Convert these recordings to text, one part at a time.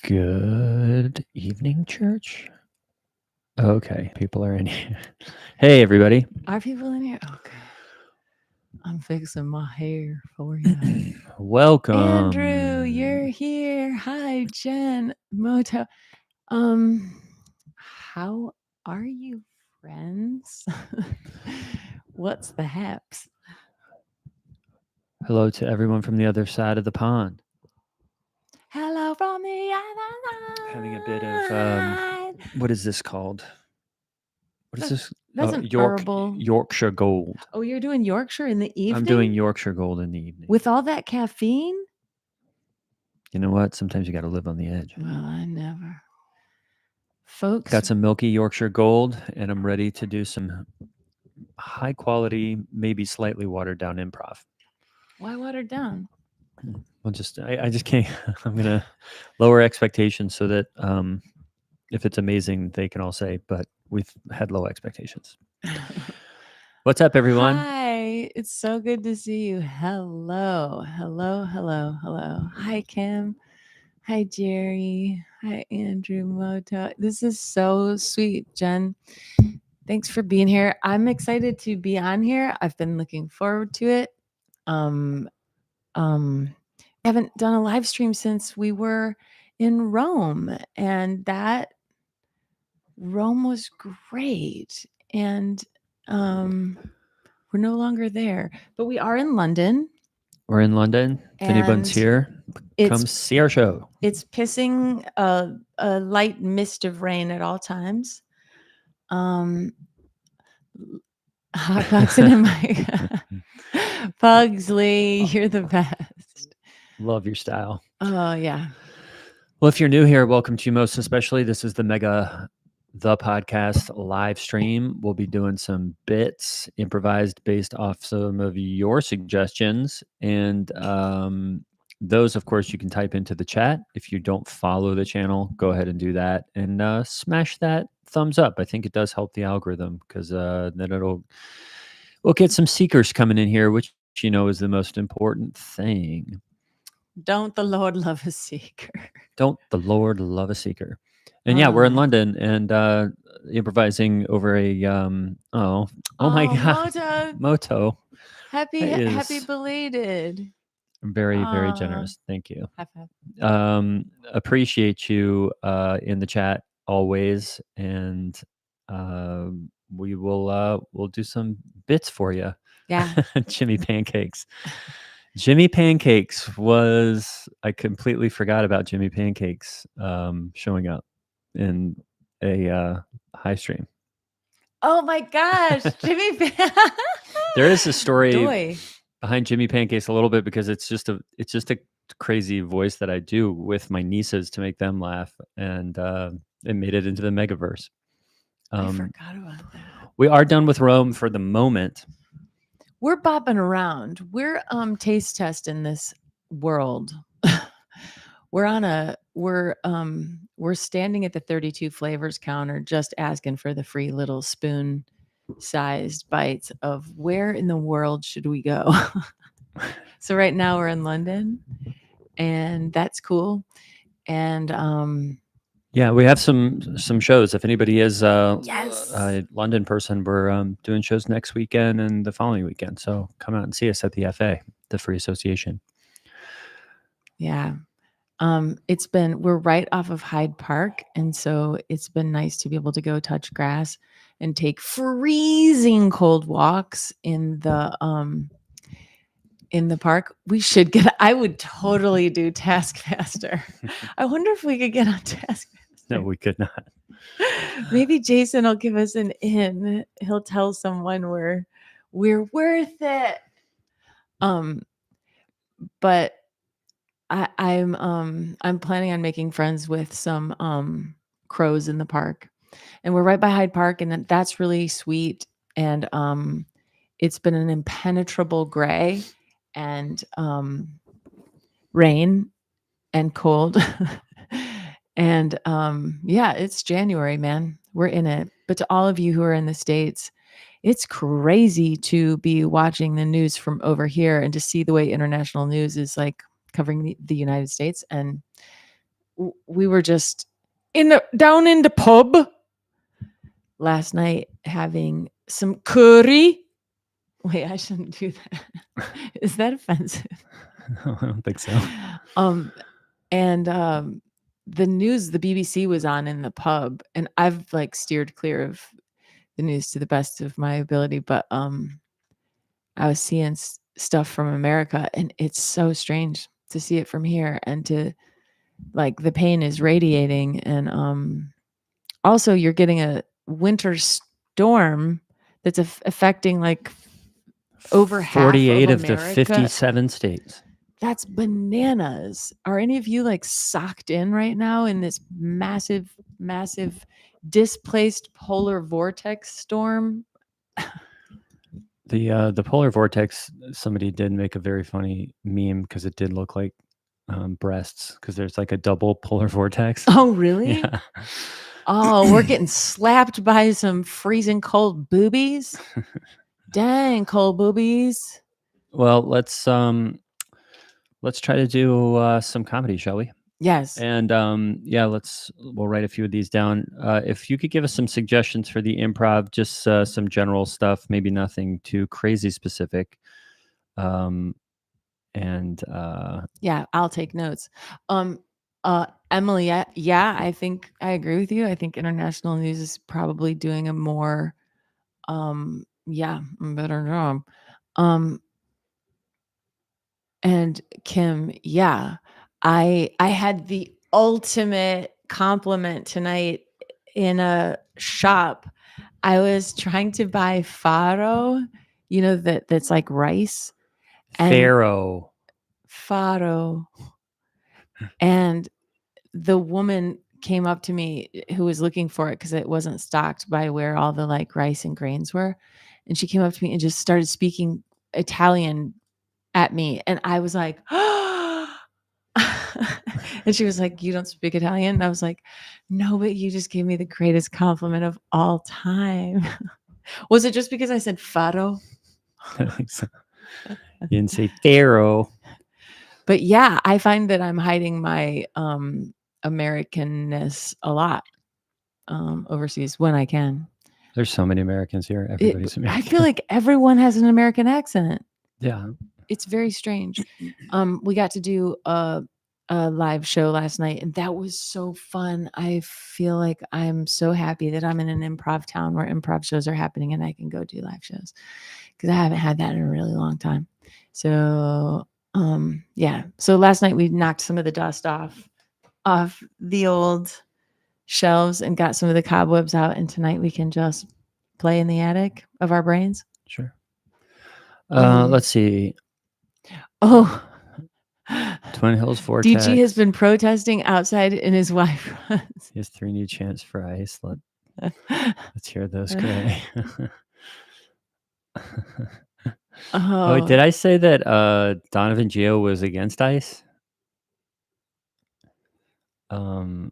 Good evening, church. Okay, people are in here. Hey, everybody. Are people in here? Okay. I'm fixing my hair for you. Welcome. Andrew, you're here. Hi, Jen. Moto. How are you, friends? What's the haps? Hello to everyone from the other side of the pond. Hello from the other Having a bit of what is this called? What is this? That's an herbal. Yorkshire Gold. Oh, you're doing Yorkshire in the evening? I'm doing Yorkshire Gold in the evening. With all that caffeine? You know what? Sometimes you got to live on the edge. Well, I never. Folks. Got some milky Yorkshire Gold, and I'm ready to do some high quality, maybe slightly watered down improv. Why watered down? Well, I just can't. I'm gonna lower expectations so that if it's amazing, they can all say, "But we've had low expectations." What's up, everyone? Hi, it's so good to see you. Hello. Hi, Kim. Hi, Jerry. Hi, Andrew Moto. This is so sweet, Jen. Thanks for being here. I'm excited to be on here. I've been looking forward to it. I haven't done a live stream since we were in Rome, and that Rome was great. And we're no longer there, but we are in London. We're in London. If anyone's here, come see our show. It's pissing a light mist of rain at all times. Hotboxing in my Pugsley, you're the best. Love your style. Oh, yeah. Well, if you're new here, welcome to you most especially. This is the podcast live stream. We'll be doing some bits improvised based off some of your suggestions. And those, of course, you can type into the chat. If you don't follow the channel, go ahead and do that and smash that thumbs up. I think it does help the algorithm because then we'll get some seekers coming in here, which you know is the most important thing. Don't the Lord love a seeker? Don't the Lord love a seeker? And yeah, we're in London and improvising over a oh my god, Moto. Happy belated. Very generous. Thank you. Appreciate you in the chat always, and we'll do some bits for you. Yeah. Jimmy Pancakes. Jimmy Pancakes I completely forgot about Jimmy Pancakes showing up in a high stream. Oh my gosh, Jimmy! There is a story behind Jimmy Pancakes a little bit because it's just a crazy voice that I do with my nieces to make them laugh, and it made it into the Megaverse. I forgot about that. We are done with Rome for the moment. We're bopping around. We're taste testing this world. We're standing at the 32 flavors counter just asking for the free little spoon sized bites of where in the world should we go. So right now we're in London, and that's cool. And yeah, we have some shows. If anybody is a London person, we're doing shows next weekend and the following weekend. So come out and see us at the FA, the Free Association. Yeah. We're right off of Hyde Park. And so it's been nice to be able to go touch grass and take freezing cold walks in the park. I would totally do Taskmaster. I wonder if we could get on Taskmaster. No, we could not. Maybe Jason will give us an in. He'll tell someone we're worth it. But I'm planning on making friends with some crows in the park, and we're right by Hyde Park, and that's really sweet. And it's been an impenetrable gray and rain and cold. And yeah, it's January, man. We're in it. But to all of you who are in the States, it's crazy to be watching the news from over here and to see the way international news is like covering the United States. And we were just down in the pub last night having some curry. Wait, I shouldn't do that. Is that offensive? I don't think so. And the news, the BBC was on in the pub, and I've like steered clear of the news to the best of my ability, but I was seeing stuff from America, and it's so strange to see it from here, and to like the pain is radiating, and also you're getting a winter storm that's affecting like over half 48 of of the America. 57 states. That's bananas. Are any of you like socked in right now in this massive, massive displaced polar vortex storm? The polar vortex, somebody did make a very funny meme because it did look like breasts, because there's like a double polar vortex. Oh, really? Yeah. Oh, we're getting slapped by some freezing cold boobies. Dang, cold boobies. Well, let's try to do some comedy, shall we? Yes. And yeah, we'll write a few of these down. If you could give us some suggestions for the improv, just some general stuff, maybe nothing too crazy specific. And Yeah, I'll take notes. Emily, yeah, I think I agree with you. I think international news is probably doing a more better job. And Kim, yeah, I had the ultimate compliment tonight in a shop. I was trying to buy farro, that's like rice. And Pharaoh. farro. And the woman came up to me who was looking for it because it wasn't stocked by where all the like rice and grains were. And she came up to me and just started speaking Italian at me. And I was like, and she was like, "You don't speak Italian?" And I was like, "No, but you just gave me the greatest compliment of all time." Was it just because I said farro? I think so. You didn't say Pharaoh. But yeah, I find that I'm hiding my Americanness a lot overseas when I can. There's so many Americans here. Everybody's American. I feel like everyone has an American accent. Yeah. It's very strange. We got to do a live show last night, and that was so fun. I feel like I'm so happy that I'm in an improv town where improv shows are happening and I can go do live shows, because I haven't had that in a really long time. So yeah. So last night we knocked some of the dust off the old shelves and got some of the cobwebs out, and tonight we can just play in the attic of our brains. Sure. Let's see. Oh, Twin Hills Vortex. DG has been protesting outside in his wife runs. He has 3 new chants for ice. Let's hear those, Gray. Oh, did I say that Donovan Geo was against ice? Move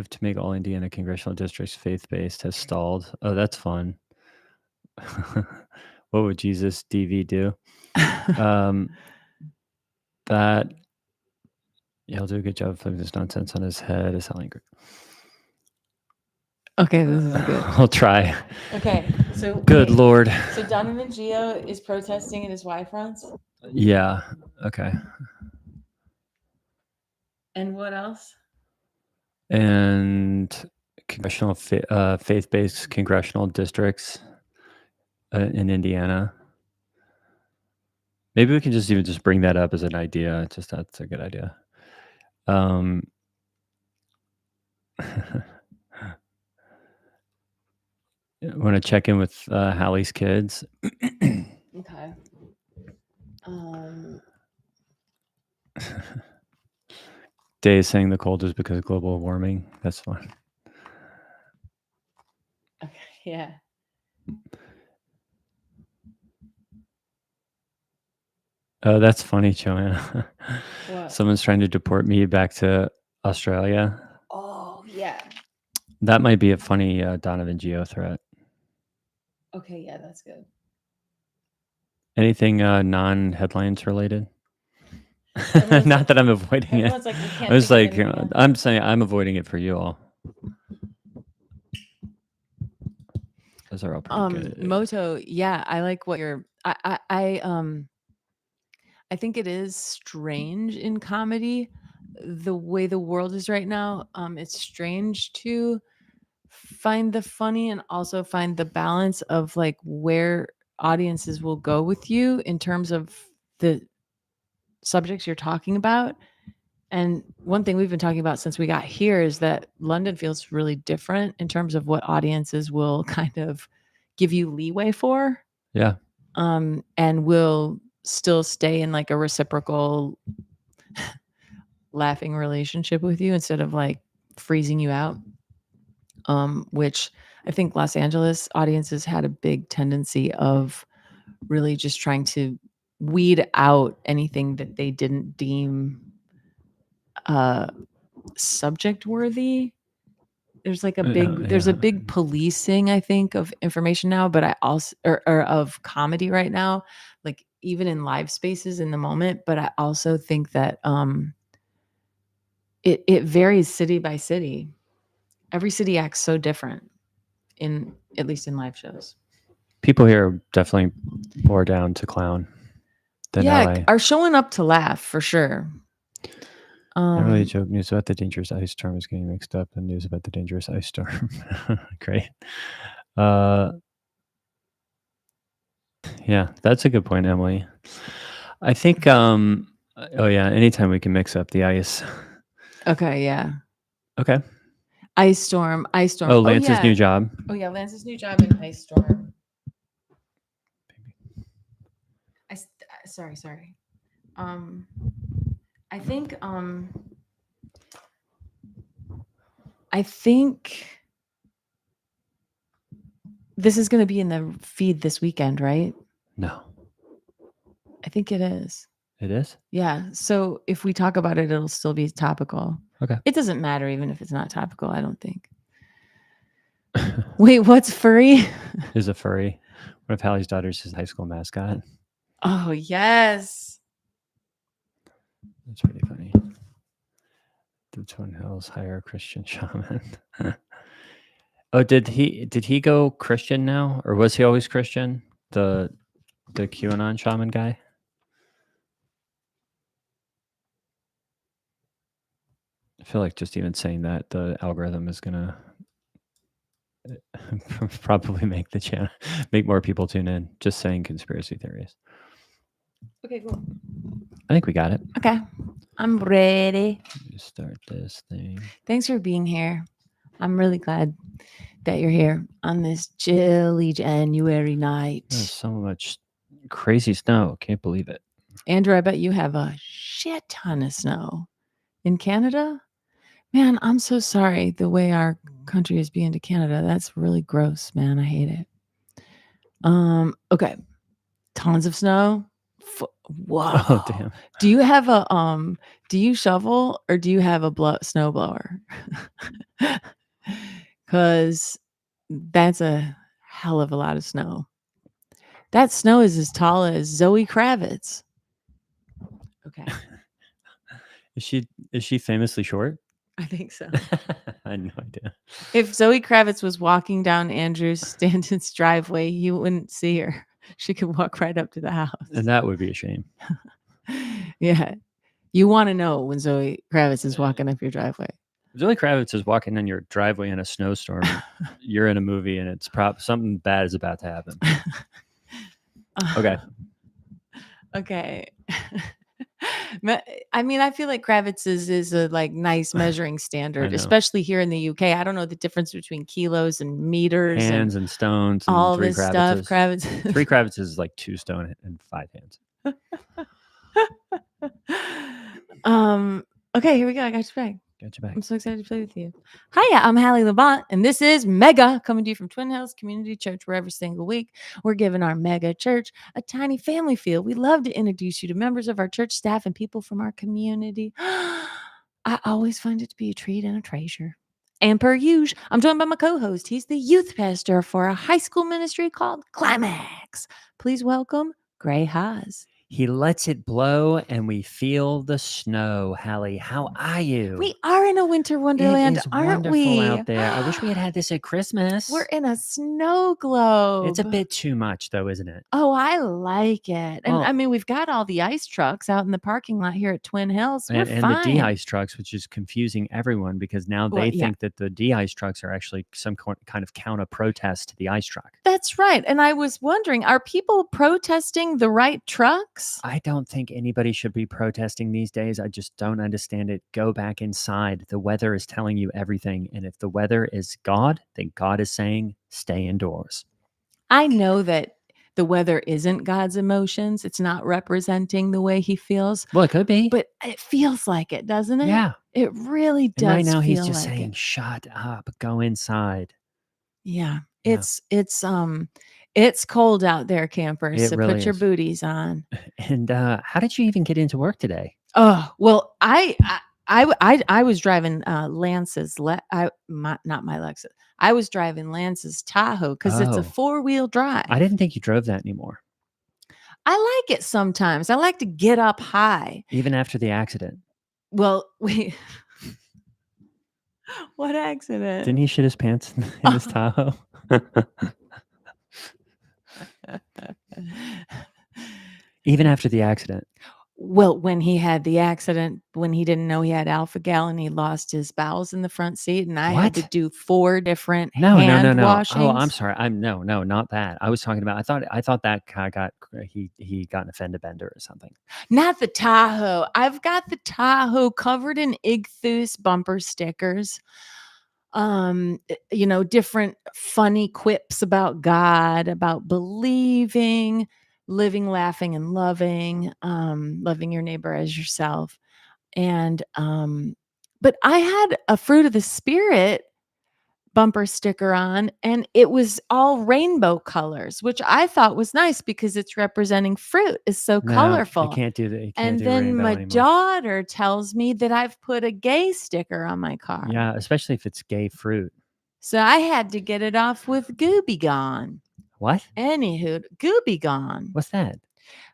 to make all Indiana congressional districts faith-based has stalled. Oh, that's fun. What would Jesus DV do? That, yeah, he'll do a good job of putting this nonsense on his head. Is how angry. Okay, this is good. I'll try. Okay, so good Lord. So Donovan Geo is protesting and his wife runs? Yeah. Okay. And what else? And congressional faith-based congressional districts in Indiana. Maybe we can just bring that up as an idea. Just that's a good idea. Want to check in with Hallie's kids? Okay. Day is saying the cold is because of global warming. That's fun. Okay. Yeah. Oh, that's funny, Joanna. What? Someone's trying to deport me back to Australia. Oh, yeah. That might be a funny Donovan Geo threat. Okay, yeah, that's good. Anything non-headlines related? Everyone's Not like, that I'm avoiding it. everyone's like, we I can't was think of like, anything else. I'm saying I'm avoiding it for you all. Those are all pretty good. Moto, yeah, I like what you're. I think it is strange in comedy the way the world is right now. It's strange to find the funny and also find the balance of like where audiences will go with you in terms of the subjects you're talking about. And one thing we've been talking about since we got here is that London feels really different in terms of what audiences will kind of give you leeway for, Yeah. and will still stay in like a reciprocal laughing relationship with you instead of like freezing you out. Which I think Los Angeles audiences had a big tendency of really just trying to weed out anything that they didn't deem subject worthy. There's like a there's a Yeah. big policing, I think, of information now, but I also or of comedy right now, like even in live spaces in the moment. But I also think that it varies city by city. Every city acts so different in at least in live shows. People here are definitely more down to clown than Yeah, LA. are showing up to laugh for sure. Not really a joke. News about the dangerous ice storm is getting mixed up. And news about the dangerous ice storm. Great. Yeah, that's a good point, Emily. I think. Oh yeah. Anytime we can mix up the ice. Okay, yeah. Okay. Ice storm, ice storm. Oh, Oh Lance's yeah. new job. Oh yeah, Lance's new job in ice storm. Sorry. I think I think this is going to be in the feed this weekend, right? No, I think it is. it is. Yeah. So if we talk about it, it'll still be topical. Okay. It doesn't matter even if it's not topical, I don't think. Wait, what's furry? Is a furry. One of Hallie's daughters is high school mascot. Oh, yes. That's pretty funny. The Twin Hills hire a Christian shaman. Oh, did he go Christian now, or was he always Christian? The QAnon shaman guy. I feel like just even saying that the algorithm is gonna probably make the channel make more people tune in. Just saying conspiracy theories. Okay, cool. I think we got it. Okay. I'm ready. Let me start this thing. Thanks for being here. I'm really glad that you're here on this chilly January night. There's so much crazy snow. Can't believe it. Andrew, I bet you have a shit ton of snow in Canada. Man, I'm so sorry the way our country is being to Canada. That's really gross, man. I hate it. Okay. Tons of snow. Whoa. Oh damn. Do you have a do you shovel or do you have a snow blower? Cuz that's a hell of a lot of snow. That snow is as tall as Zoe Kravitz. Okay. Is she famously short? I think so. I had no idea. If Zoe Kravitz was walking down Andrew Stanton's driveway, you wouldn't see her. She could walk right up to the house. And that would be a shame. Yeah. You want to know when Zoe Kravitz is walking up your driveway. Zoe Kravitz is walking in your driveway in a snowstorm. You're in a movie and it's something bad is about to happen. Okay. Okay. I mean, I feel like Kravitz's is a like nice measuring standard, especially here in the UK. I don't know the difference between kilos and meters, hands and stones, and all three this Kravitzes. stuff. Kravitz. 3 Kravitzes is like 2 stone and 5 hands. Okay, here we go. I got you back. Got you back. I'm so excited to play with you. Hiya, I'm Hallie Labont, and this is Mega, coming to you from Twin Hills Community Church, where every single week we're giving our mega church a tiny family feel. We love to introduce you to members of our church staff and people from our community. I always find it to be a treat and a treasure. And per usual, I'm joined by my co-host. He's the youth pastor for a high school ministry called Climax. Please welcome Gray Haas. He lets it blow and we feel the snow. Hallie, how are you? We are in a winter It wonderland, is aren't wonderful we? out there. I wish we had had this at Christmas. We're in a snow globe. It's a bit too much, though, isn't it? Oh, I like it. And Well- I mean, we've got all the ice trucks out in the parking lot here at Twin Hills. We're And the fine. de-ice trucks, which is confusing everyone because now Well, they yeah. think that the de-ice trucks are actually some kind of counter protest to the ice truck. That's right. And I was wondering, are people protesting the right trucks? I don't think anybody should be protesting these days. I just don't understand it. Go back inside. The weather is telling you everything. And if the weather is God, then God is saying, stay indoors. I know that the weather isn't God's emotions. It's not representing the way he feels, Well, it could be. but it feels like it, doesn't it? Yeah. It really does. And right now he's feel just like saying, it. shut up, go inside. Yeah. Yeah. It's cold out there, campers. It So really put your is. booties on. And how did you even get into work today? Oh, well, I was driving Lance's not my Lexus. I was driving Lance's Tahoe because it's a Oh. 4-wheel drive. I didn't think you drove that anymore, I like it sometimes. I like to get up high. even after the accident. Well, what accident? Didn't he shit his pants in his Tahoe? Even after the accident. Well, when he had the accident, when he didn't know he had alpha-gal and he lost his bowels in the front seat, and I had to What? do 4 different No. hand Oh, washings. I'm sorry. No, not that. I was talking about. I thought that guy he got an offender bender or something. Not the Tahoe. I've got the Tahoe covered in Ichthus bumper stickers. Different funny quips about God, about believing, living, laughing, and loving, loving your neighbor as yourself. And but I had a fruit of the spirit bumper sticker on, and it was all rainbow colors, which I thought was nice because it's representing fruit is so No, colorful. you can't do that. You can't And do then rainbow my anymore. daughter tells me that I've put a gay sticker on my car. Yeah, especially if it's gay fruit. So I had to get it off with Gooby Gone. What? Anywho, Gooby Gone. What's that?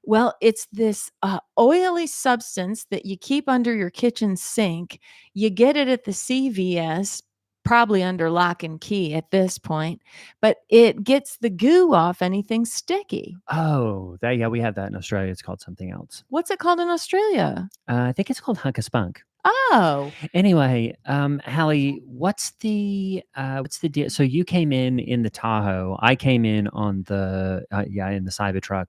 Well, it's this oily substance that you keep under your kitchen sink. You get it at the CVS, probably under lock and key at this point, but it gets the goo off anything sticky. Oh, yeah, we have that in Australia. It's called something else. What's it called in Australia? I think it's called Hunka Spunk. Oh, Anyway, Hallie, what's the deal? So you came in the Tahoe. I came in on the in the Cybertruck,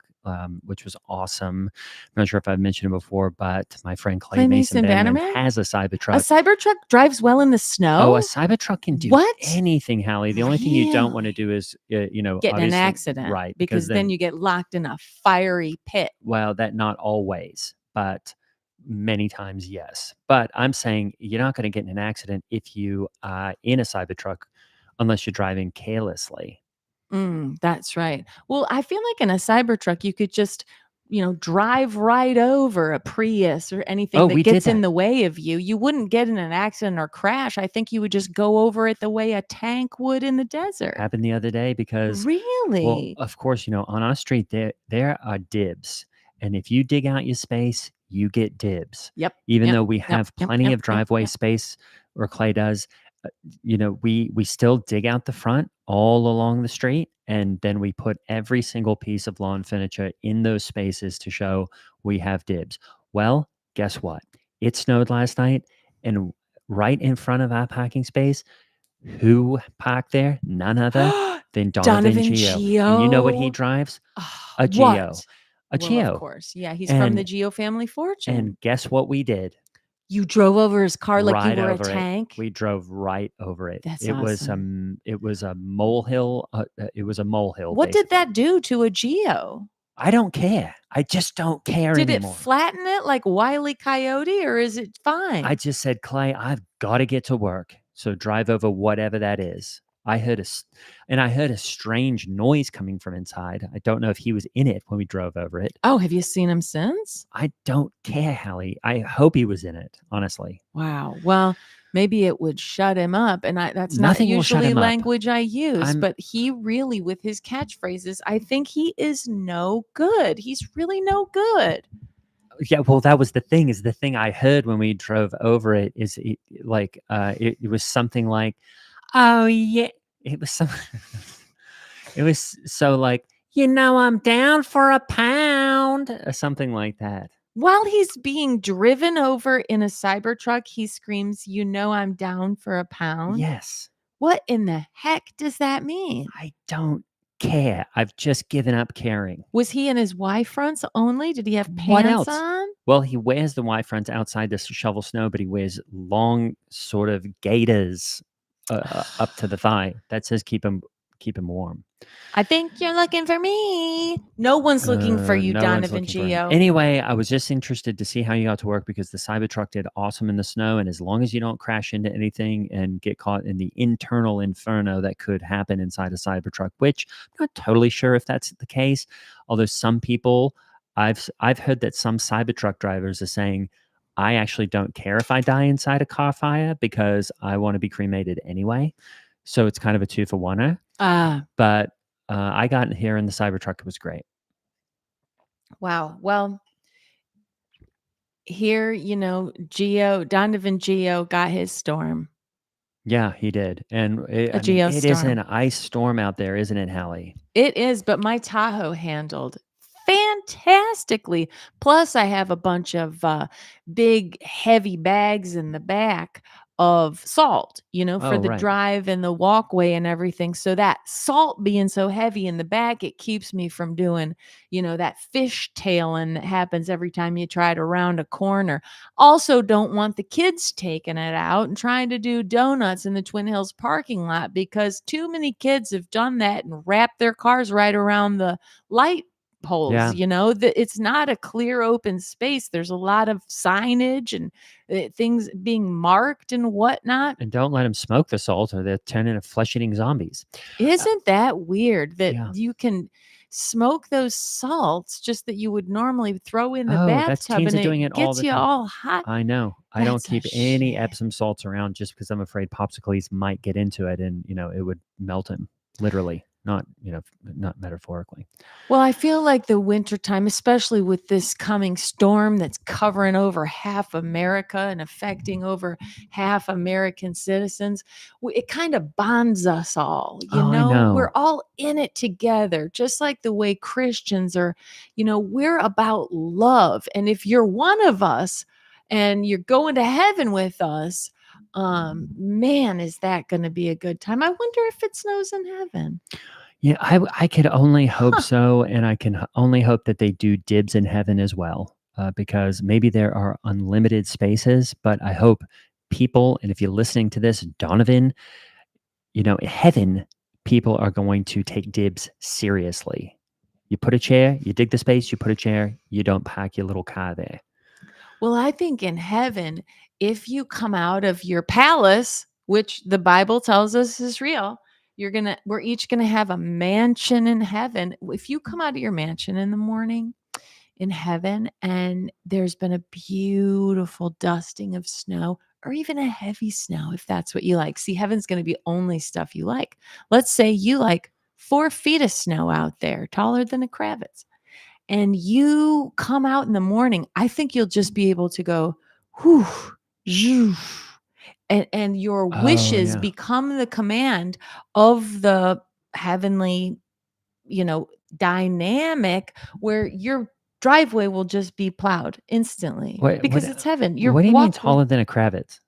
which was awesome. I'm not sure if I've mentioned it before, but my friend Clay Mason Bannerman has a a Cybertruck. Cybertruck drives well in the snow. Oh, a Cybertruck can do What? anything, Hallie. The only thing you don't want to do is, get in an obviously- accident, right? Because then you get locked in a fiery pit. Well, that not always, but many times, yes. But I'm saying you're not going to get in an accident if you are in a Cybertruck unless you're driving carelessly. That's right. Well, I feel like in a Cybertruck, you could just, drive right over a Prius or anything Oh, that we did gets in that. the way of you. You wouldn't get in an accident or crash. I think you would just go over it the way a tank would in the desert. Happened the other day because, Really? well, of course, on our street there are dibs, and if you dig out your space, you get dibs. Yep. Even yep, though we yep, have yep, plenty yep, of driveway yep. space, or Clay does, we still dig out the front all along the street, and then we put every single piece of lawn furniture in those spaces to show we have dibs. Well, guess what? It snowed last night, and right in front of our parking space, who parked there? None other than Donovan Geo. And you know what he drives? A Geo. What? A Well, Geo. of course. Yeah, he's from the And- Geo family fortune. And guess what we did? You drove over his car like Right you were a over it. tank. We drove right over it. That's it was awesome. it was a molehill. It was a molehill. What did basically. that do to a Geo? I don't care. I just don't care Did anymore. it flatten it like Wile E. Coyote, or is it fine? I just said, Clay, I've got to get to work. So drive over whatever that is. I heard a strange noise coming from inside. I don't know if he was in it when we drove over it. Oh, have you seen him since? I don't care, Hallie. I hope he was in it, honestly. Wow. Well, maybe it would shut him up. And that's not Nothing will shut usually him up. language I use, I'm but he really, with his catchphrases, I think he is no good. He's really no good. Yeah, well, that was the thing. Is the thing I heard when we drove over it is it was something like, oh yeah, it was some, it was so like, I'm down for a pound, or something like that. While he's being driven over in a Cybertruck, he screams, I'm down for a pound. Yes, What in the heck does that mean? I don't care. I've just given up caring. Was he in his Y fronts only? Did he have What pants else? on? Well, he wears the Y fronts outside to shovel snow, but he wears long sort of gaiters up to the thigh. That says keep him warm. I think you're looking for me. No one's looking for you, No one's Donovan looking for him. Geo. Anyway, I was just interested to see how you got to work because the Cybertruck did awesome in the snow, and as long as you don't crash into anything and get caught in the internal inferno that could happen inside a Cybertruck, which I'm not totally sure if that's the case. Although some people, I've heard that some Cybertruck drivers are saying, I actually don't care if I die inside a car fire because I want to be cremated anyway. So it's kind of a 2-for-1er. But I got here in the Cybertruck. It was great. Wow. Well, here, Donovan Geo got his storm. Yeah, he did. And A it is geostorm. an ice storm out there, isn't it, Hallie? It is, but my Tahoe handled fantastically. Plus, I have a bunch of big, heavy bags in the back of salt, for Oh, the right. drive and the walkway and everything. So that salt being so heavy in the back, it keeps me from doing, that fish tailing that happens every time you try to round a corner. Also, don't want the kids taking it out and trying to do donuts in the Twin Hills parking lot because too many kids have done that and wrapped their cars right around the light poles. Yeah. That it's not a clear open space. There's a lot of signage and things being marked and whatnot. And don't let them smoke the salt or they'll turn into flesh-eating zombies. Isn't that weird that Yeah. you can smoke those salts just that you would normally throw in the Oh, that's bathtub teens and are doing it it all gets the you time. all hot? I know. I don't That's a keep any shame. Epsom salts around just because I'm afraid popsicles might get into it and, it would melt him, literally, not metaphorically. Well, I feel like the wintertime, especially with this coming storm that's covering over half America and affecting over half American citizens, it kind of bonds us all. Oh, I know. We're all in it together, just like the way Christians are, we're about love. And if you're one of us and you're going to heaven with us, man, is that going to be a good time? I wonder if it snows in heaven. Yeah, I could only hope so, and I can only hope that they do dibs in heaven as well, because maybe there are unlimited spaces, but I hope people, and if you're listening to this, Donovan, heaven, people are going to take dibs seriously. You put a chair, you dig the space, you put a chair, you don't park your little car there. Well, I think in heaven, if you come out of your palace, which the Bible tells us is real, we're each gonna have a mansion in heaven. If you come out of your mansion in the morning in heaven and there's been a beautiful dusting of snow or even a heavy snow, if that's what you like. See, heaven's gonna be only stuff you like. Let's say you like 4 feet of snow out there, taller than a Kravitz, and you come out in the morning, I think you'll just be able to go, whew, zhoo, and your wishes yeah. become the command of the heavenly, dynamic where your driveway will just be plowed instantly because it's heaven. What do you mean taller than a Kravitz?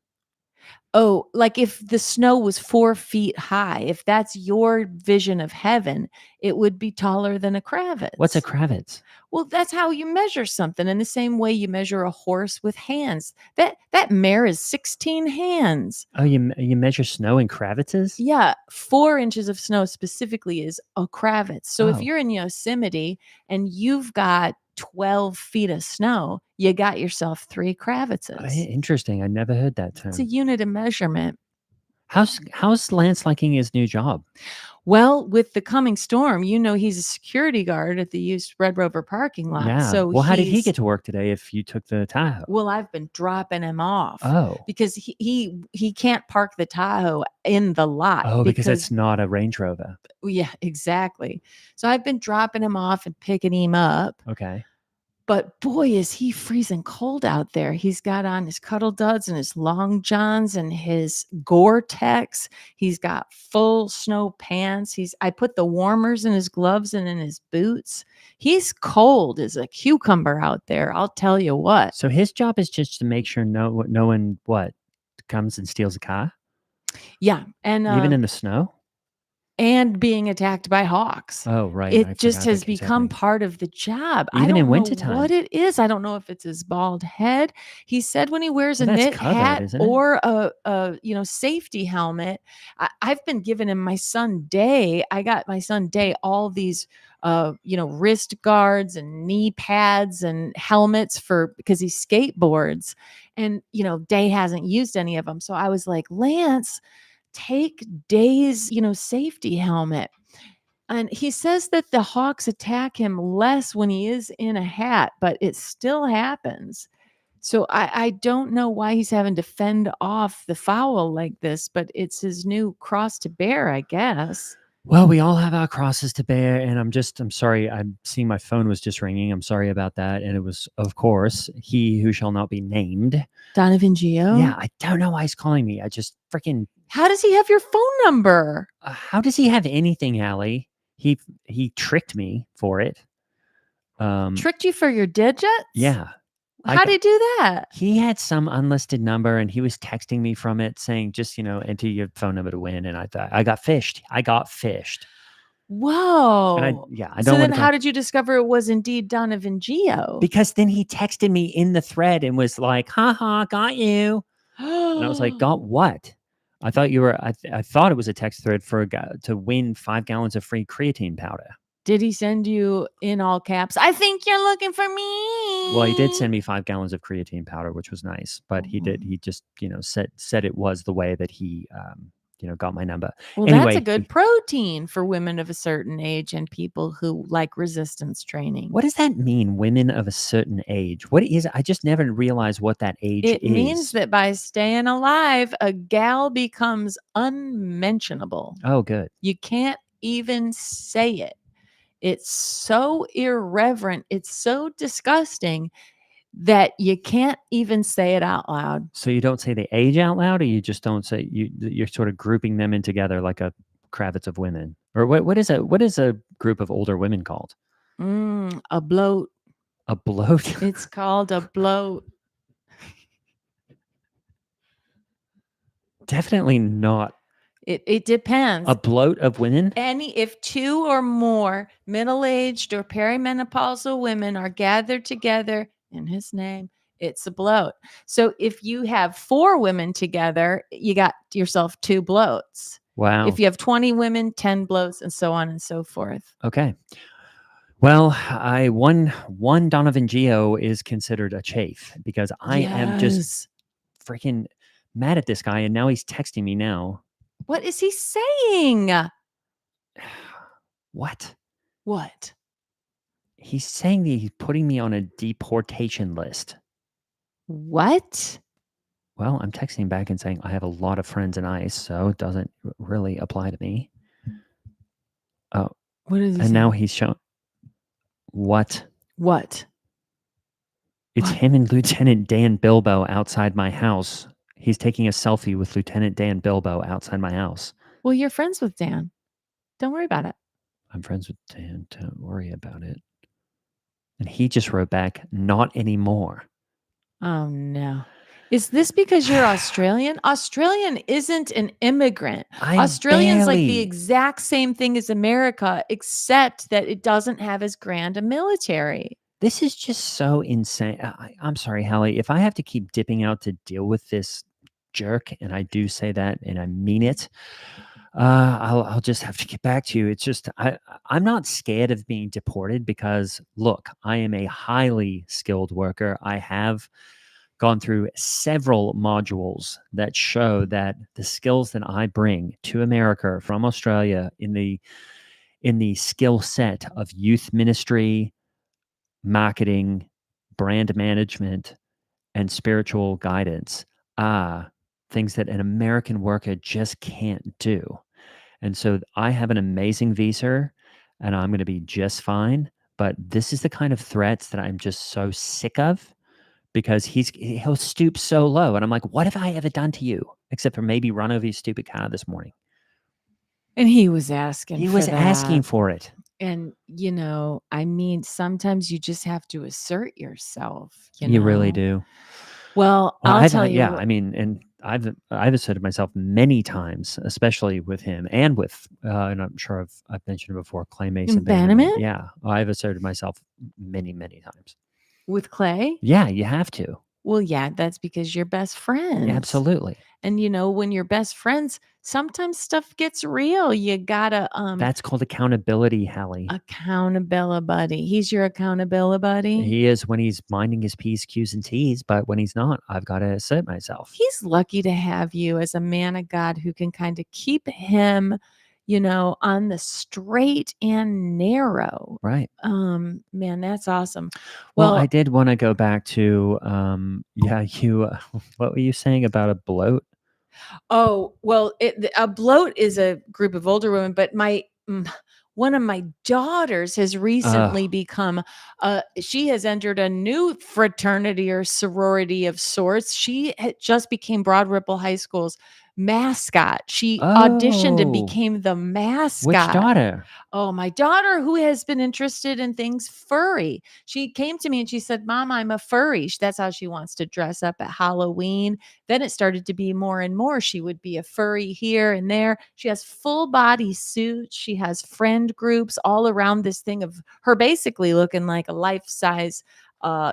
Oh, like if the snow was 4 feet high, if that's your vision of heaven, it would be taller than a Kravitz. What's a Kravitz? Well, that's how you measure something. In the same way you measure a horse with hands. That mare is 16 hands. Oh, you measure snow in Kravitzes? Yeah, 4 inches of snow specifically is a Kravitz. So if Oh. you're in Yosemite and you've got 12 feet of snow, you got yourself 3 Kravitzes. Interesting. I never heard that term. It's a unit of measurement. How's Lance liking his new job? Well, with the coming storm, he's a security guard at the used Red Rover parking lot. Yeah. So Well, how did he he's get to work today if you took the Tahoe? well, I've been dropping him off Oh. because he can't park the Tahoe in the lot Oh, because because it's not a Range Rover. yeah, exactly. So I've been dropping him off and picking him up. Okay. But boy, is he freezing cold out there. He's got on his cuddle duds and his long johns and his Gore-Tex. He's got full snow pants. I put the warmers in his gloves and in his boots. He's cold as a cucumber out there. I'll tell you what. So his job is just to make sure no one comes and steals a car, Yeah. even in the snow. And being attacked by hawks. Oh, right. I It just forgot has that keeps become happening. part of the job. I Even in don't know wintertime. what it is. I don't know if it's his bald head. He said when he wears Well, a that's knit covered, hat isn't it? or a safety helmet. I've been giving him my son Day. I got my son Day all these wrist guards and knee pads and helmets because he skateboards. And Day hasn't used any of them. So I was like, Lance, take Day's, safety helmet. And he says that the hawks attack him less when he is in a hat, but it still happens. So I don't know why he's having to fend off the fowl like this, but it's his new cross to bear, I guess. Well, we all have our crosses to bear, and I'm sorry. I'm seeing my phone was just ringing. I'm sorry about that. And it was, of course, he who shall not be named. Donovan Geo? Yeah, I don't know why he's calling me. I just freaking. How does he have your phone number? How does he have anything, Allie? He tricked me for it. Tricked you for your digits? Yeah. How did he do that? He had some unlisted number and he was texting me from it saying, just, enter your phone number to win. And I thought, I got fished. Whoa. And I don't So then how did you discover it was indeed Donovan Geo? Because then he texted me in the thread and was like, haha, got you. And I was like, got what? I thought I thought it was a text thread for a guy to win 5 gallons of free creatine powder. Did he send you in all caps? I think you're looking for me. Well, he did send me 5 gallons of creatine powder, which was nice. But he just, said it was the way that he, got my number. Well, anyway, that's a good protein for women of a certain age and people who like resistance training. What does that mean, women of a certain age? What is? I just never realized what that age is. It means that by staying alive, a gal becomes unmentionable. Oh, good. You can't even say it. It's so irreverent. It's so disgusting that you can't even say it out loud. So you don't say the age out loud, or you just don't say you're sort of grouping them in together like a Kravitz of women, or what is a group of older women called? A bloat. A bloat. It's called a bloat. Definitely not. It depends. A bloat of women? If 2 or more middle-aged or perimenopausal women are gathered together in his name, it's a bloat. So if you have 4 women together, you got yourself 2 bloats. Wow. If you have 20 women, 10 bloats, and so on and so forth. Okay. Well, one Donovan Geo is considered a chafe because I am just freaking mad at this guy, and now he's texting me now. What is he saying? What? What? He's saying that he's putting me on a deportation list. What? Well, I'm texting back and saying I have a lot of friends in ICE, so it doesn't really apply to me. Oh, what is he and saying? now he's showing what? What? It's him and Lieutenant Dan Bilbo outside my house. He's taking a selfie with Lieutenant Dan Bilbo outside my house. Well, you're friends with Dan. Don't worry about it. I'm friends with Dan. Don't worry about it. And he just wrote back, not anymore. Oh, no. Is this because you're Australian? Australian isn't an immigrant. Australian's like the exact same thing as America, except that it doesn't have as grand a military. This is just so insane. I'm sorry, Hallie. If I have to keep dipping out to deal with this jerk, and I do say that, and I mean it, I'll just have to get back to you. It's just I'm not scared of being deported because, look, I am a highly skilled worker. I have gone through several modules that show that the skills that I bring to America from Australia in the skill set of youth ministry, marketing, brand management, and spiritual guidance are things that an American worker just can't do. And so I have an amazing visa and I'm going to be just fine. But this is the kind of threats that I'm just so sick of because he'll stoop so low. And I'm like, what have I ever done to you except for maybe run over your stupid car this morning? And he was asking He for was asking that. for it. And, I mean, sometimes you just have to assert yourself, You really do. Well, Well, I'll tell you yeah, what. I mean, and I've asserted myself many times, especially with him and with, and I'm sure I've mentioned it before, Clay Mason Bannerman. Bannerman? Yeah, I've asserted myself many, many times. With Clay? Yeah, you have to. Well, yeah, that's because you're best friends. Absolutely. And, when you're best friends, sometimes stuff gets real. You gotta, That's called accountability, Hallie. accountability buddy. He's your accountability buddy? He is when he's minding his P's, Q's, and T's, but when he's not, I've got to assert myself. He's lucky to have you as a man of God who can kind of keep him, on the straight and narrow. Right. Man, that's awesome. Well, Well, I did want to go back to, you, what were you saying about a bloat? oh, well, a bloat is a group of older women, but one of my daughters has recently become she has entered a new fraternity or sorority of sorts. She just became Broad Ripple High School's mascot. She auditioned and Oh, became the which mascot. daughter? Oh, my daughter, who has been interested in things furry. She came to me and she said, Mom, I'm a furry. That's how she wants to dress up at Halloween. Then it started to be more and more. She would be a furry here and there. She has full body suits. She has friend groups all around this thing of her basically looking like a life-size,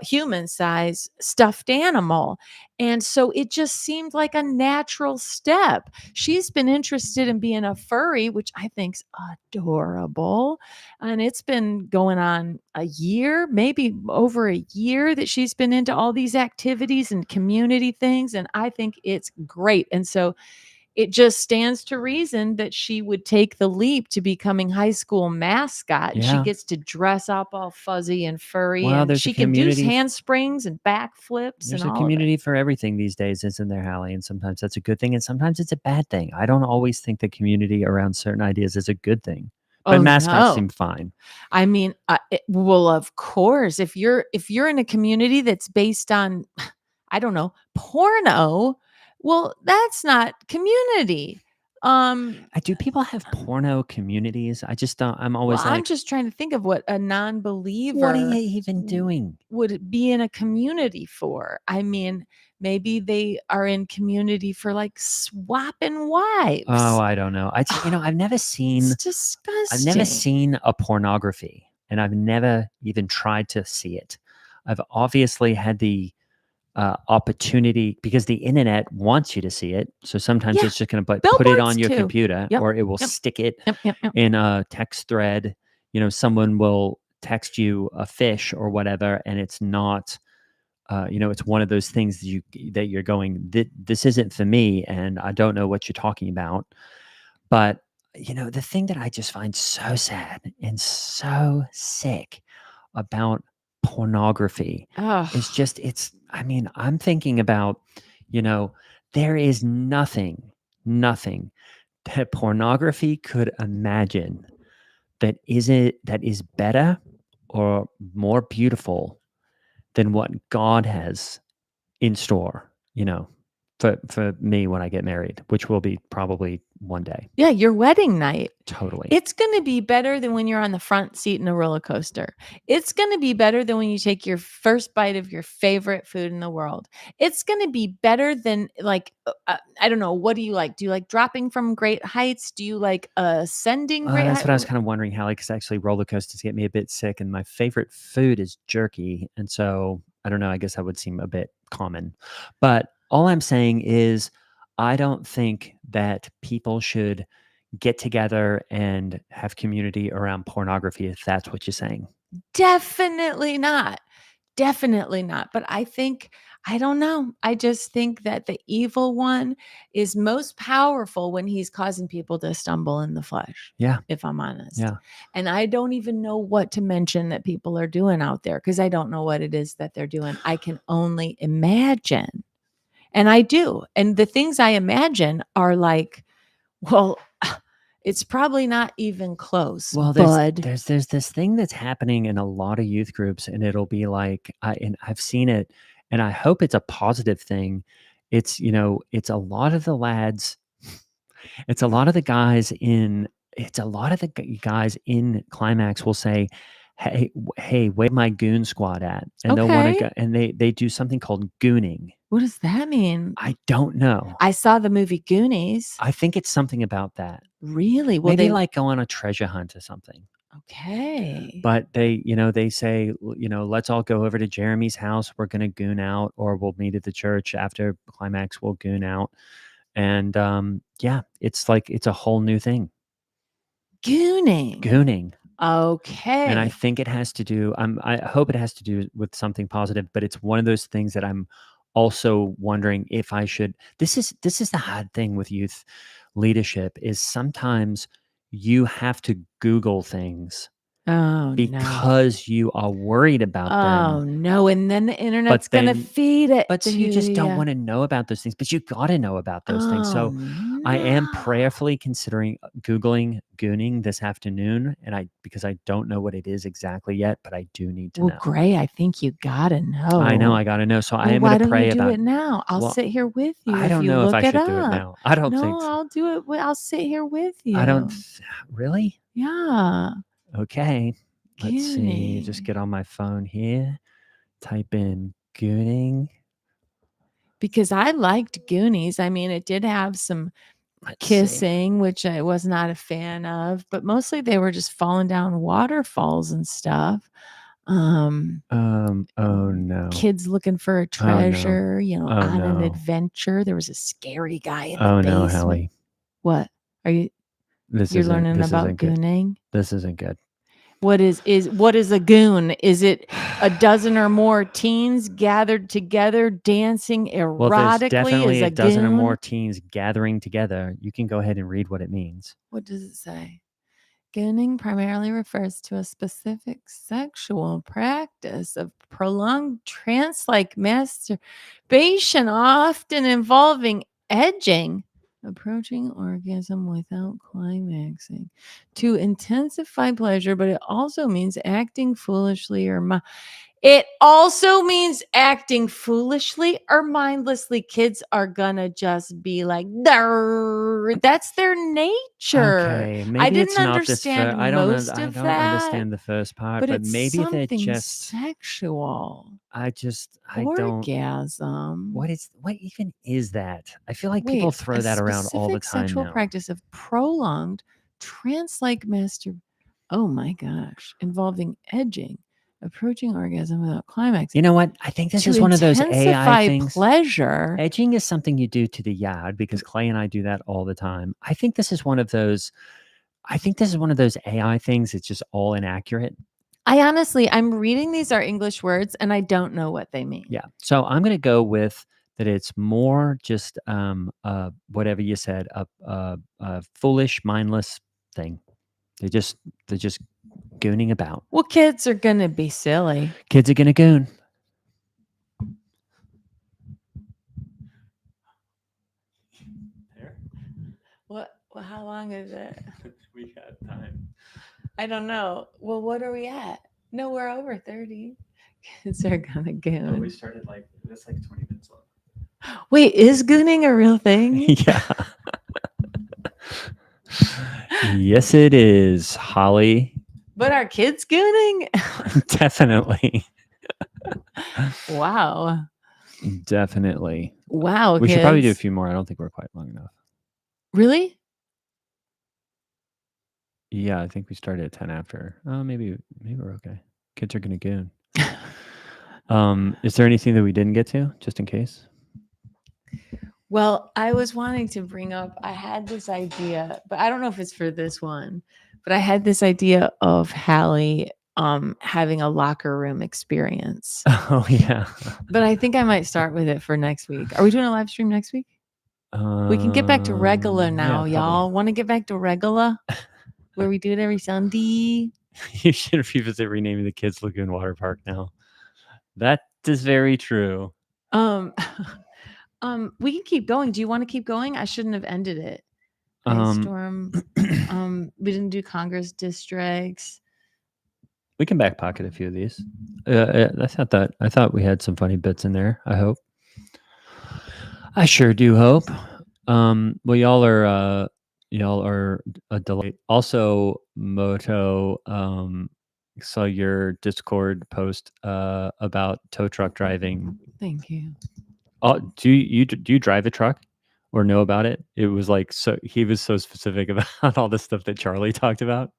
human size stuffed animal. And so it just seemed like a natural step. She's been interested in being a furry, which I think's adorable. And it's been going on a year, maybe over a year, that she's been into all these activities and community things. And I think it's great. And so it just stands to reason that she would take the leap to becoming high school mascot, and she Yeah. gets to dress up all fuzzy and furry, Well, and there's a she can do community. handsprings and backflips There's and a all of it. community for everything these days, isn't there, Hallie? And sometimes that's a good thing, and sometimes it's a bad thing. I don't always think the community around certain ideas is a good thing, but Oh, mascots no. seem fine. I mean, well, of course, if you're in a community that's based on, I don't know, porno, well, that's not community. Do people have porno communities? I just don't. I'm Well, always I'm like, just trying to think of what a what are non-believer you even doing? would be in a community for. I mean, maybe they are in community for like swapping wives. Oh, I don't know. I've never It's seen. disgusting. I've never seen a pornography, and I've never even tried to see it. I've obviously had the opportunity because the internet wants you to see it. So sometimes Yeah. it's just going to put it Billboards on your too. computer, Yep. or it will Yep. stick it Yep. in a text thread. Someone will text you a fish or whatever, and it's not. It's one of those things that you're going. This isn't for me, and I don't know what you're talking about. But the thing that I just find so sad and so sick about pornography is Oh, just I mean, I'm thinking about, there is nothing that pornography could imagine that is better or more beautiful than what God has in store, for me when I get married, which will be probably one day. yeah, your wedding night. Totally. It's going to be better than when you're on the front seat in a roller coaster. It's going to be better than when you take your first bite of your favorite food in the world. It's going to be better than I don't know, what do you like? Do you like dropping from great heights? Do you like ascending great That's heights? what I was kind of wondering, Hallie, because actually roller coasters get me a bit sick, and my favorite food is jerky. And so I don't know, I guess that would seem a bit common. But all I'm saying is, I don't think that people should get together and have community around pornography, if that's what you're saying. Definitely not. Definitely not. But I don't know. I just think that the evil one is most powerful when he's causing people to stumble in the flesh, Yeah. if I'm honest. Yeah. And I don't even know what to mention that people are doing out there because I don't know what it is that they're doing. I can only imagine. And I do. And the things I imagine are like, well, it's probably not even close, Well, bud. there's this thing that's happening in a lot of youth groups, and it'll be like, and I've seen it, and I hope it's a positive thing. It's it's a lot of the lads, it's a lot of the guys in, it's a lot of the guys in Climax will say, hey, where my goon squad at? And they'll want to go, Okay. and they do something called gooning. What does that mean? I don't know. I saw the movie Goonies. I think it's something about that. Really? Well, Maybe they like go on a treasure hunt or something. okay. But they say, let's all go over to Jeremy's house. We're going to goon out, or we'll meet at the church after Climax. We'll goon out. And yeah, it's like, it's a whole new thing. Gooning. Gooning. Okay. And I think it has to do, I hope it has to do with something positive, but it's one of those things that I'm also wondering if I should, this is the hard thing with youth leadership, is sometimes you have to Google things Oh no. because you are worried about them. Oh no. And then the internet's gonna then- feed it. But then to you just don't ya. want to know about those things, but you got to know about those things. Oh So I am no. prayerfully considering Googling gooning this afternoon, and because I don't know what it is exactly yet, but I do need to Well, know. Gray, I think you gotta know. I know I got to know. So I Well, am why going to don't pray you do about it now? I'll well, sit here with you I if don't you know if look I it should do it up. now. I don't No, think so. I'll do it. I'll sit here with you. I don't really. Yeah. Okay. Let's see. Just Gooning. get on my phone here. Type in gooning. Because I liked Goonies. I mean, it did have some Let's see. kissing, which I was not a fan of, but mostly they were just falling down waterfalls and stuff. Oh no. Kids looking for a treasure, Oh on an no. adventure. There was a scary guy in the Oh no, basement. Hallie. What? You're learning about gooning? This isn't good. What is a goon? Is it a dozen or more teens gathered together dancing Well, there's erotically definitely is a a dozen or goon? more teens gathering together. You can go ahead and read what it means. What does it say? Gooning primarily refers to a specific sexual practice of prolonged trance-like masturbation, often involving edging, approaching orgasm without climaxing, to intensify pleasure, but it also means acting foolishly or it also means acting foolishly or mindlessly. Kids are gonna just be like, "Durr." That's their nature. Okay, maybe I it's didn't not this. understand I don't know. most I of don't that, understand the first part, but but it's maybe they're something just. sexual. I don't. Orgasm. What even is that? I feel like Wait, people throw a that around all the specific time sexual now. practice of prolonged trance-like oh my gosh, involving edging, approaching orgasm without climax. You know what? I think this To is one of those AI intensify things. pleasure. Edging is something you do to the yard because Clay and I do that all the time. I think this is one of those. I think this is one of those AI things. It's just all inaccurate. I'm reading these are English words and I don't know what they mean. Yeah. So I'm going to go with that. It's more just whatever you said, a foolish, mindless thing. They're just gooning about. Well, kids are gonna be silly. Kids are gonna goon. What? Well, how long is it? We got time. I don't know. Well, what are we at? No, we're over 30. Kids are gonna goon. We started that's 20 minutes long. Wait, is gooning a real thing? Yeah. Yes, it is, Holly. But are kids gooning? Definitely. Wow. Definitely. Wow. We should probably do a few more. I don't think we're quite long enough. Really? Yeah, I think we started at 10 after. Maybe we're okay. Kids are gonna goon. Is there anything that we didn't get to, just in case? Well, I was wanting to bring up, I had this idea, but I don't know if it's for this one, but I had this idea of Hallie having a locker room experience. Oh yeah. But I think I might start with it for next week. Are we doing a live stream next week? We can get back to regular now, Yeah, probably. y'all. Want to get back to regular where we do it every Sunday? You should revisit renaming the Kids Lagoon Water Park now. That is very true. Um, we can keep going. Do you want to keep going? I shouldn't have ended it. Ice storm. We didn't do Congress districts. We can back pocket a few of these. I thought we had some funny bits in there. I hope. I sure do hope. Well, y'all are a delight. Also, Moto, saw your Discord post about tow truck driving. Thank you. Oh, do you drive a truck or know about it? It was like, so he was so specific about all the stuff that Charlie talked about.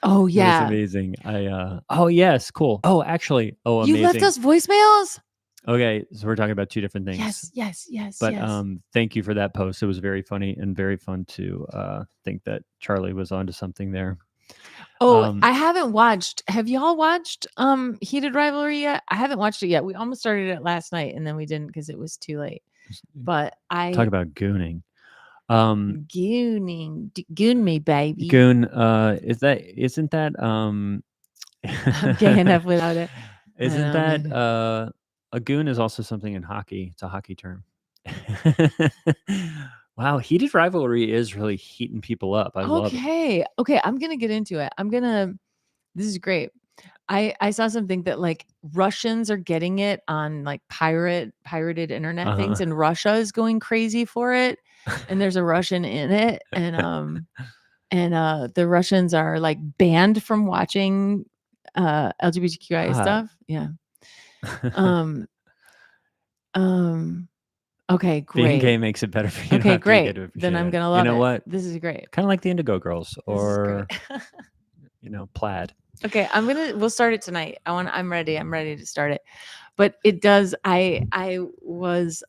Oh It was yeah. amazing. Oh yes, cool. Oh, actually, You amazing. left us voicemails? Okay, so we're talking about two different things. Yes. But thank you for that post. It was very funny and very fun to think that Charlie was onto something there. Oh, I haven't watched. Have y'all watched Heated Rivalry yet? I haven't watched it yet. We almost started it last night and then we didn't because it was too late. But talk about gooning. Goon me, baby. Goon, isn't that I'm gay enough without it. Isn't that a goon is also something in hockey. It's a hockey term. Wow, Heated Rivalry is really heating people up. I love it. Okay, I'm gonna get into it. This is great. I saw something that like Russians are getting it on like pirated internet things, and Russia is going crazy for it. And there's a Russian in it, and the Russians are like banned from watching LGBTQI stuff. Yeah. Okay, great. Being gay makes it better for you. Okay, not to be gay great. to appreciate Then I'm it. gonna love it. You know what? This is great. Kind of like the Indigo Girls or great. Plaid. Okay, we'll start it tonight. I'm ready to start it. But it does I was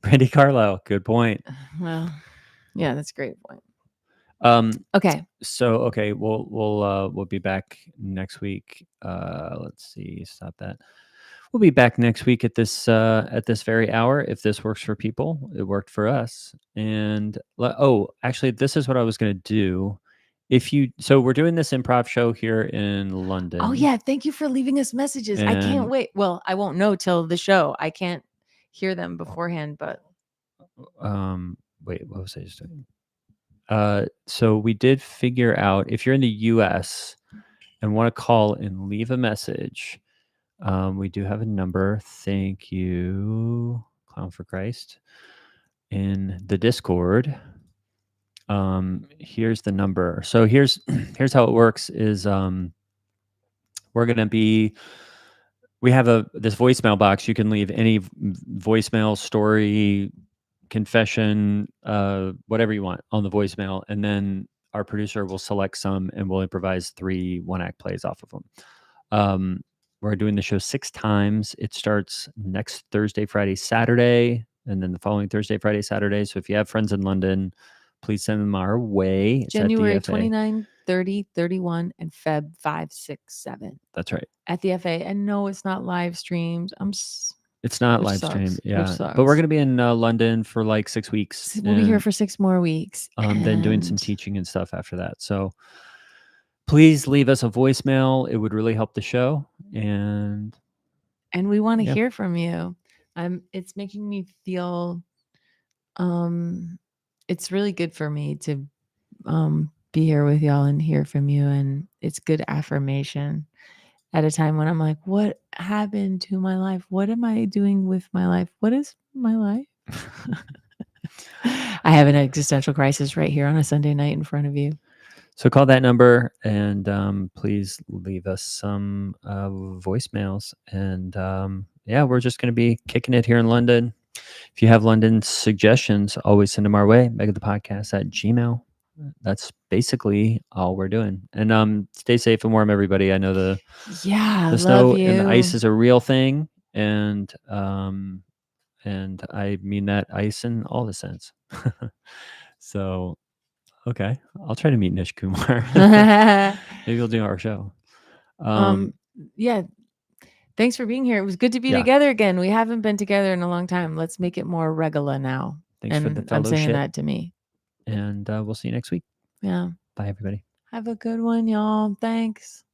Brandy Carlisle, good point. well, yeah, that's a great point. Okay. So okay, we'll be back next week. Let's see, stop that. We'll be back next week at this very hour. If this works for people, it worked for us. And actually, this is what I was going to do. So we're doing this improv show here in London. Oh yeah, thank you for leaving us messages. I can't wait. Well, I won't know till the show. I can't hear them beforehand, but wait, what was I just doing? So we did figure out if you're in the US and want to call and leave a message, we do have a number. Thank you, Clown for Christ, in the Discord. Here's the number. So here's how it works is we have this voicemail box. You can leave any voicemail, story, confession, whatever you want on the voicemail, and then our producer will select some and we'll improvise 3 one-act plays off of them. We're doing the show 6 times. It starts next Thursday, Friday, Saturday, and then the following Thursday, Friday, Saturday. So if you have friends in London, please send them our way. It's January 29, 30, 31, and Feb 5, 6, 7. That's right. At the FA. And no, it's not live streamed. It's not live streamed, yeah. But we're going to be in London for like 6 weeks. We'll be here for 6 more weeks. Then doing some teaching and stuff after that. So please leave us a voicemail. It would really help the show. And we want to hear from you. It's making me feel it's really good for me to be here with y'all and hear from you. And it's good affirmation at a time when I'm like, what happened to my life? What am I doing with my life? What is my life? I have an existential crisis right here on a Sunday night in front of you. So call that number and please leave us some voicemails. And we're just going to be kicking it here in London. If you have London suggestions, always send them our way. megapodcast@gmail.com. That's basically all we're doing. And stay safe and warm, everybody. I know the snow and the ice is a real thing, and I mean that ice in all the sense. So Okay. I'll try to meet Nish Kumar. Maybe we'll do our show. Yeah. Thanks for being here. It was good to be Yeah. together again. We haven't been together in a long time. Let's make it more regular now. Thanks for the And I'm saying fellowship. that to me. And we'll see you next week. Yeah. Bye, everybody. Have a good one, y'all. Thanks.